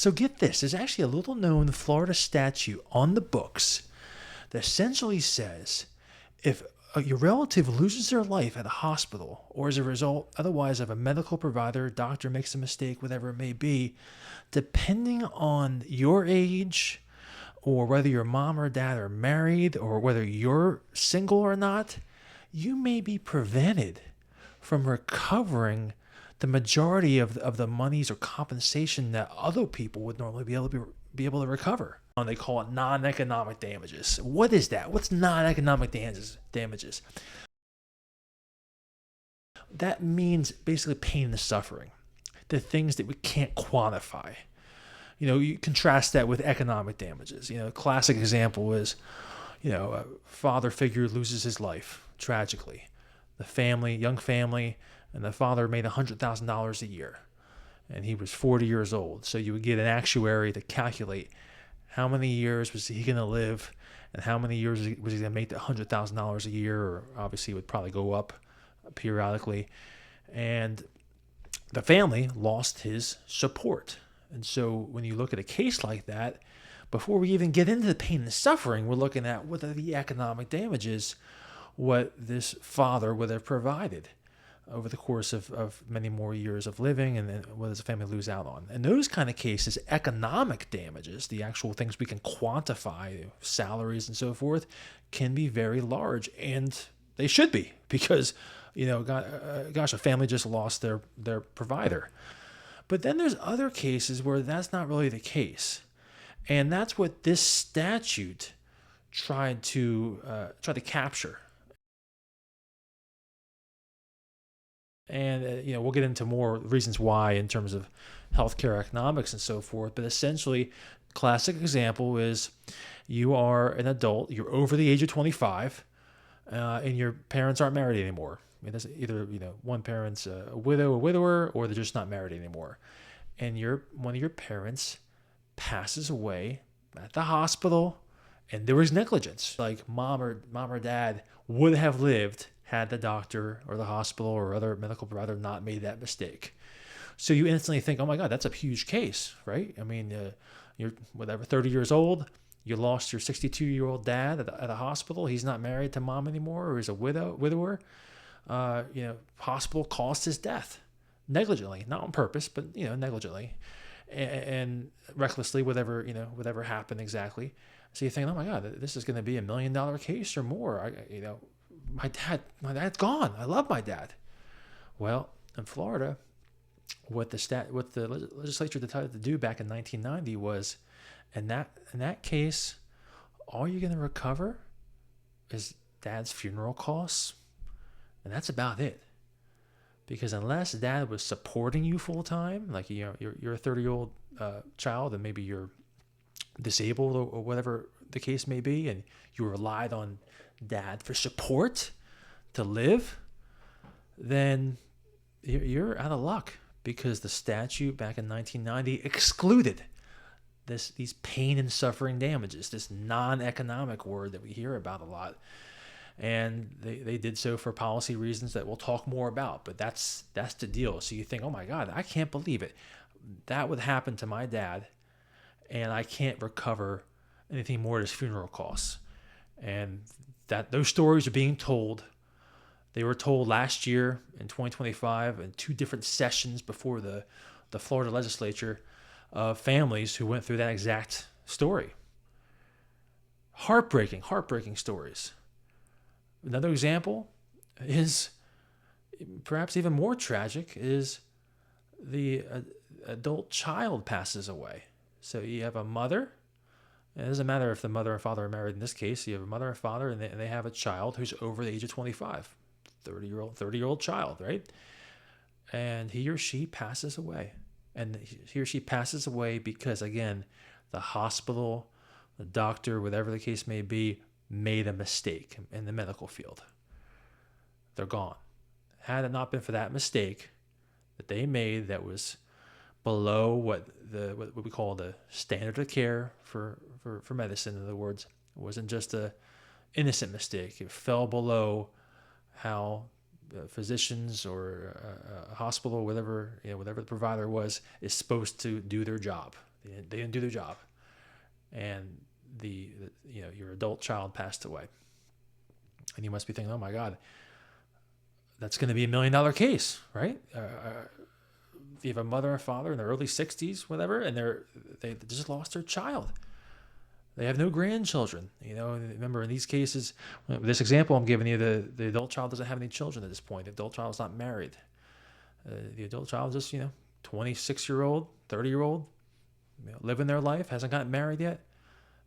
So get this, there's actually a little known Florida statute on the books that essentially says if your relative loses their life at a hospital or as a result otherwise of a medical provider, doctor makes a mistake, whatever it may be, depending on your age or whether your mom or dad are married or whether you're single or not, you may be prevented from recovering the majority of the monies or compensation that other people would normally be able to recover. And they call it non-economic damages. What is that? What's non-economic damages? That means basically pain and suffering, the things that we can't quantify. You contrast that with economic damages. A classic example is, a father figure loses his life tragically. The family, young family, and the father made $100,000 a year, and he was 40 years old. So you would get an actuary to calculate how many years was he going to live, and how many years was he going to make the $100,000 a year, or obviously it would probably go up periodically. And the family lost his support. And so when you look at a case like that, before we even get into the pain and suffering, we're looking at what are the economic damages, what this father would have provided over the course of many more years of living, and then what does the family lose out on. In those kind of cases, economic damages, the actual things we can quantify, salaries and so forth, can be very large, and they should be, because gosh, a family just lost their provider. But then there's other cases where that's not really the case, and that's what this statute tried to capture. And we'll get into more reasons why in terms of healthcare economics and so forth. But essentially, classic example is you are an adult, you're over the age of 25, and your parents aren't married anymore. I mean, that's either one parent's a widow or widower, or they're just not married anymore. And one of your parents passes away at the hospital, and there was negligence. Like mom or dad would have lived had the doctor or the hospital or other medical provider not made that mistake. So you instantly think, oh my God, that's a huge case, right? I mean, you're 30 years old, you lost your 62-year-old dad at a hospital. He's not married to mom anymore, or he's a widower. Hospital caused his death negligently, not on purpose, but negligently and recklessly, whatever happened exactly. So you think, oh my God, this is going to be $1 million case or more. My dad's gone. I love my dad. Well, in Florida, what the legislature decided to do back in 1990 was, in that case, all you're going to recover is dad's funeral costs, and that's about it. Because unless dad was supporting you full time, like you're a 30-year-old child, and maybe you're disabled or whatever the case may be, and you relied on dad for support to live, then you're out of luck, because the statute back in 1990 excluded these pain and suffering damages, this non-economic word that we hear about a lot. And they did so for policy reasons that we'll talk more about, but that's the deal. So you think, oh my God, I can't believe it. That would happen to my dad, and I can't recover anything more than his funeral costs. And that those stories are being told. They were told last year in 2025 in 2 different sessions before the Florida legislature of families who went through that exact story. Heartbreaking stories. Another example is perhaps even more tragic, is the adult child passes away. So you have a mother. It doesn't matter if the mother and father are married in this case. You have a mother and father, and they have a child who's over the age of 25, 30-year-old child, right? And he or she passes away. And he or she passes away because, again, the hospital, the doctor, whatever the case may be, made a mistake in the medical field. They're gone. Had it not been for that mistake that they made, that was below what we call the standard of care for medicine. In other words, it wasn't just a innocent mistake. It fell below how physicians or a hospital, whatever the provider was, is supposed to do their job. They didn't do their job, and your adult child passed away, and you must be thinking, oh my God, that's going to be $1 million case, right? If you have a mother and father in their early 60s, whatever, and they just lost their child. They have no grandchildren. Remember in these cases, this example I'm giving you, the adult child doesn't have any children at this point. The adult child is not married. The adult child is just, 26-year-old, 30-year-old, living their life, hasn't gotten married yet,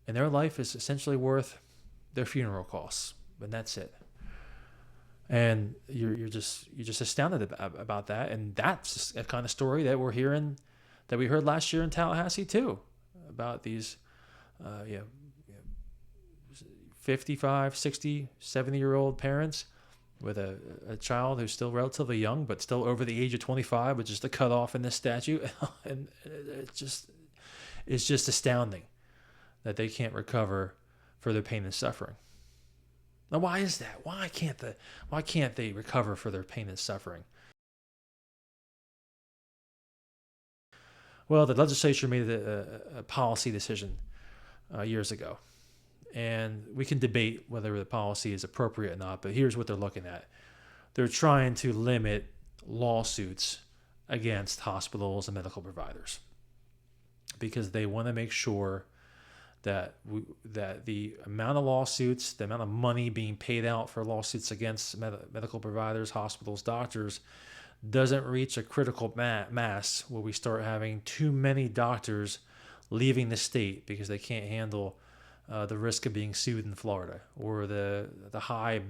and their life is essentially worth their funeral costs, and that's it. And you're just astounded about that, and that's a kind of story that we heard last year in Tallahassee too, about these 55, 60, 70-year-old parents with a child who's still relatively young, but still over the age of 25, which is the cutoff in this statute. And it's just astounding that they can't recover for their pain and suffering. Now, why is that? Why can't they recover for their pain and suffering? Well, the legislature made a policy decision years ago, and we can debate whether the policy is appropriate or not, but here's what they're looking at. They're trying to limit lawsuits against hospitals and medical providers because they want to make sure that the amount of lawsuits, the amount of money being paid out for lawsuits against medical providers, hospitals, doctors, doesn't reach a critical mass where we start having too many doctors leaving the state because they can't handle the risk of being sued in Florida or the high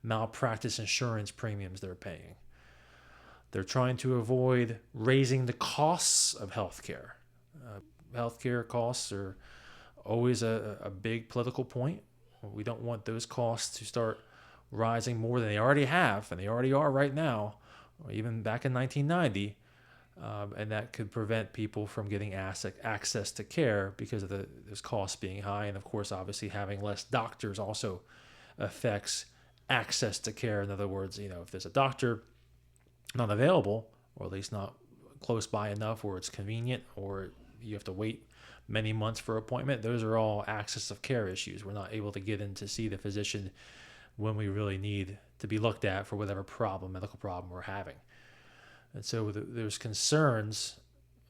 malpractice insurance premiums they're paying. They're trying to avoid raising the costs of healthcare. Healthcare costs are always a big political point. We don't want those costs to start rising more than they already have, and they already are right now, or even back in 1990, and that could prevent people from getting access to care because of those costs being high. And of course, obviously, having less doctors also affects access to care. In other words, if there's a doctor not available, or at least not close by enough where it's convenient, or you have to wait many months for an appointment, those are all access of care issues. We're not able to get in to see the physician when we really need to be looked at for whatever medical problem we're having. And so there's concerns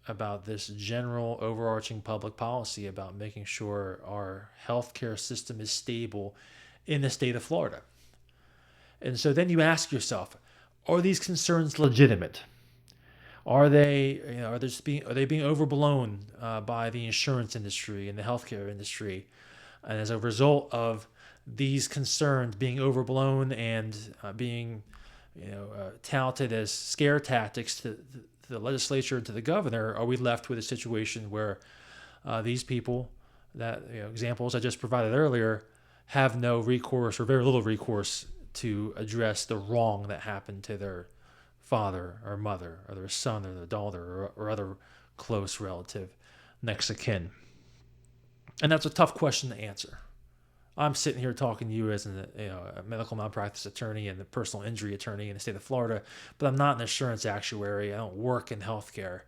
about this general overarching public policy about making sure our healthcare system is stable in the state of Florida. And so then you ask yourself, are these concerns legitimate? Are they being overblown by the insurance industry and the healthcare industry? And as a result of these concerns being overblown and being touted as scare tactics to the legislature and to the governor, are we left with a situation where these people, that examples I just provided earlier, have no recourse or very little recourse to address the wrong that happened to their father or mother or their son or their daughter or other close relative, next of kin? And that's a tough question to answer. I'm sitting here talking to you as a medical malpractice attorney and a personal injury attorney in the state of Florida, but I'm not an insurance actuary. I don't work in healthcare.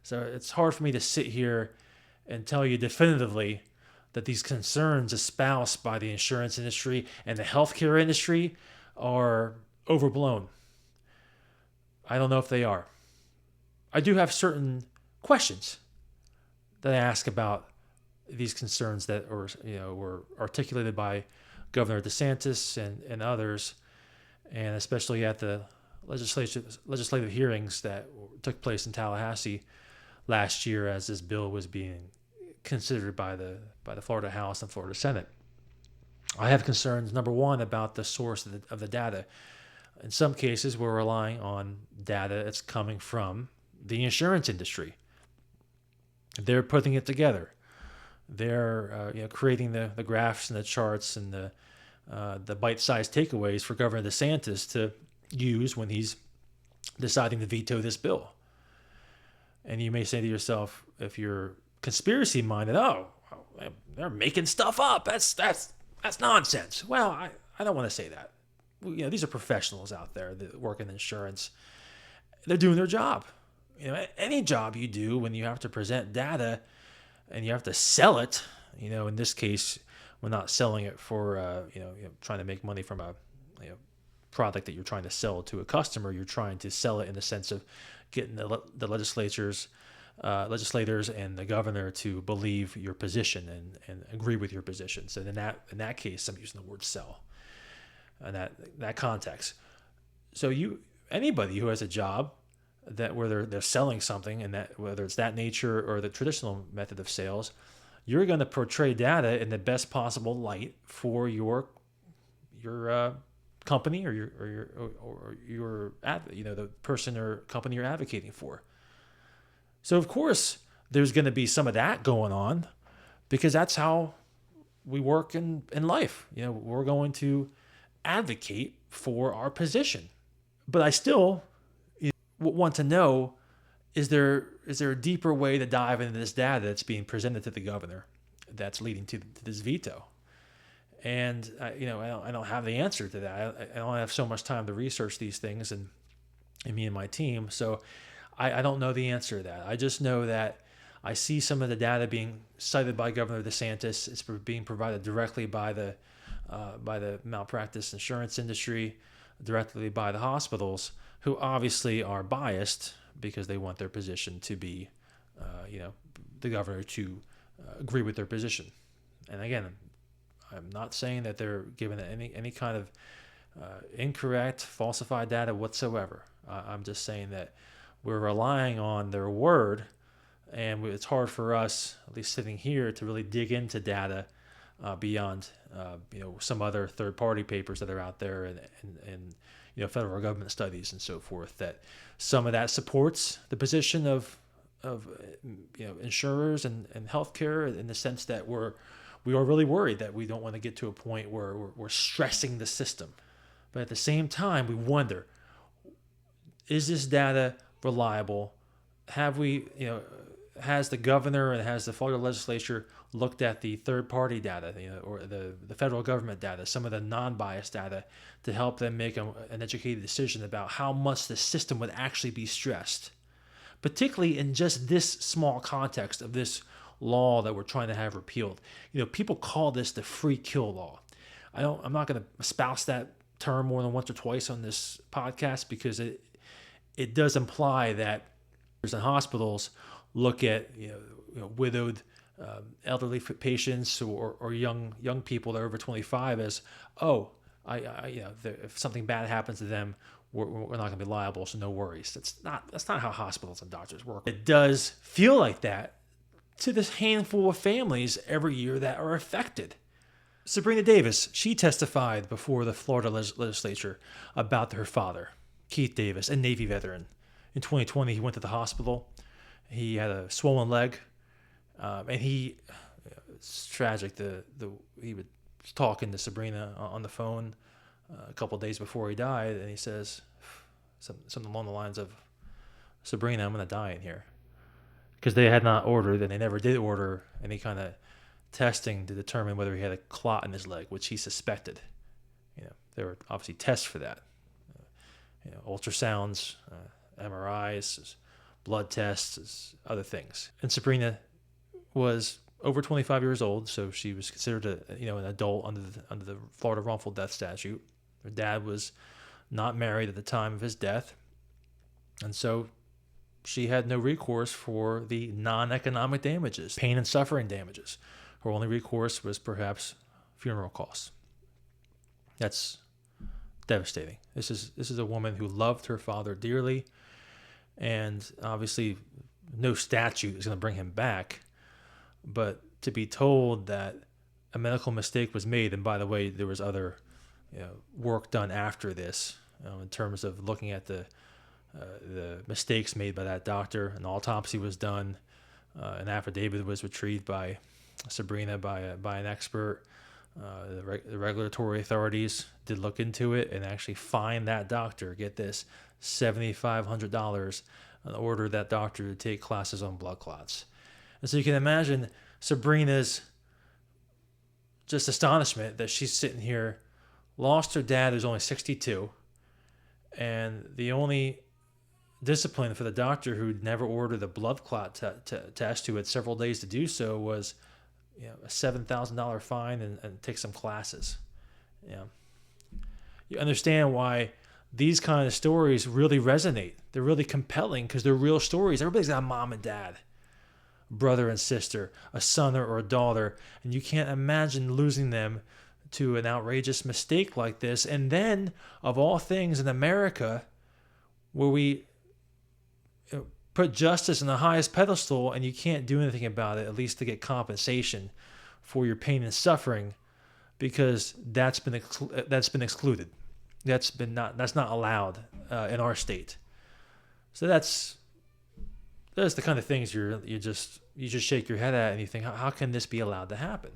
So it's hard for me to sit here and tell you definitively that these concerns espoused by the insurance industry and the healthcare industry are overblown. I don't know if they are. I do have certain questions that I ask about these concerns that were articulated by Governor DeSantis and others, and especially at the legislative hearings that took place in Tallahassee last year as this bill was being considered by the Florida House and Florida Senate. I have concerns, number one, about the source of the data. In some cases, we're relying on data that's coming from the insurance industry. They're putting it together. They're creating the graphs and the charts and the bite-sized takeaways for Governor DeSantis to use when he's deciding to veto this bill. And you may say to yourself, if you're conspiracy-minded, oh, they're making stuff up. That's nonsense. Well, I don't want to say that. These are professionals out there that work in insurance. They're doing their job. Any job you do when you have to present data and you have to sell it. In this case, we're not selling it for trying to make money from a product that you're trying to sell to a customer. You're trying to sell it in the sense of getting the legislators and the governor to believe your position and agree with your position. So in that case, I'm using the word sell in that context. So anybody who has a job where they're selling something, and that whether it's that nature or the traditional method of sales, you're going to portray data in the best possible light for your company or your the person or company you're advocating for. So of course there's going to be some of that going on, because that's how we work in life. We're going to advocate for our position. But I still want to know, is there a deeper way to dive into this data that's being presented to the governor that's leading to this veto? And I don't have the answer to that. I don't have so much time to research these things, and me and my team. So I don't know the answer to that. I just know that I see some of the data being cited by Governor DeSantis. It's being provided directly by the malpractice insurance industry, directly by the hospitals, who obviously are biased because they want their position to be, the governor to agree with their position. And again, I'm not saying that they're given any kind of incorrect, falsified data whatsoever. I'm just saying that we're relying on their word, and it's hard for us, at least sitting here, to really dig into data beyond some other third-party papers that are out there and federal government studies and so forth. That some of that supports the position of insurers and healthcare, in the sense that we are really worried that we don't want to get to a point where we're stressing the system. But at the same time, we wonder, is this data reliable? Has the governor and has the Florida legislature looked at the third-party data, or the federal government data, some of the non-biased data, to help them make an educated decision about how much the system would actually be stressed, particularly in just this small context of this law that we're trying to have repealed. People call this the free kill law. I'm not going to espouse that term more than once or twice on this podcast, because it does imply that and hospitals look at widowed elderly patients or young people that are over 25 as, if something bad happens to them, we're not going to be liable, so no worries. That's not how hospitals and doctors work. It does feel like that to this handful of families every year that are affected. Sabrina Davis, she testified before the Florida legislature about her father, Keith Davis, a Navy veteran. In 2020, he went to the hospital. He had a swollen leg, and it's tragic. He was talking to Sabrina on the phone a couple of days before he died, and he says something along the lines of, "Sabrina, I'm going to die in here," because they had not ordered, and they never did order any kind of testing to determine whether he had a clot in his leg, which he suspected. There were obviously tests for that, ultrasounds, MRIs, blood tests, other things. And Sabrina was over 25 years old, so she was considered an adult under the Florida wrongful death statute. Her dad was not married at the time of his death, and so she had no recourse for the non-economic damages, pain and suffering damages. Her only recourse was perhaps funeral costs. That's devastating. This is a woman who loved her father dearly, and obviously no statute is going to bring him back. But to be told that a medical mistake was made, and by the way, there was other work done after this in terms of looking at the mistakes made by that doctor. An autopsy was done. An affidavit was retrieved by Sabrina by an expert. The regulatory authorities did look into it and actually fined that doctor, get this, $7,500, and ordered that doctor to take classes on blood clots. And so you can imagine Sabrina's just astonishment that she's sitting here, lost her dad who's only 62, and the only discipline for the doctor who never ordered a blood clot test, who had several days to do so, was a $7,000 fine and take some classes. Yeah, you understand why these kind of stories really resonate. They're really compelling because they're real stories. Everybody's got a mom and dad, brother and sister, a son or a daughter, and you can't imagine losing them to an outrageous mistake like this. And then, of all things in America, where we put justice in the highest pedestal and you can't do anything about it, at least to get compensation for your pain and suffering, because that's been excluded. That's not allowed in our state. So that's the kind of things you just shake your head at and you think, how can this be allowed to happen?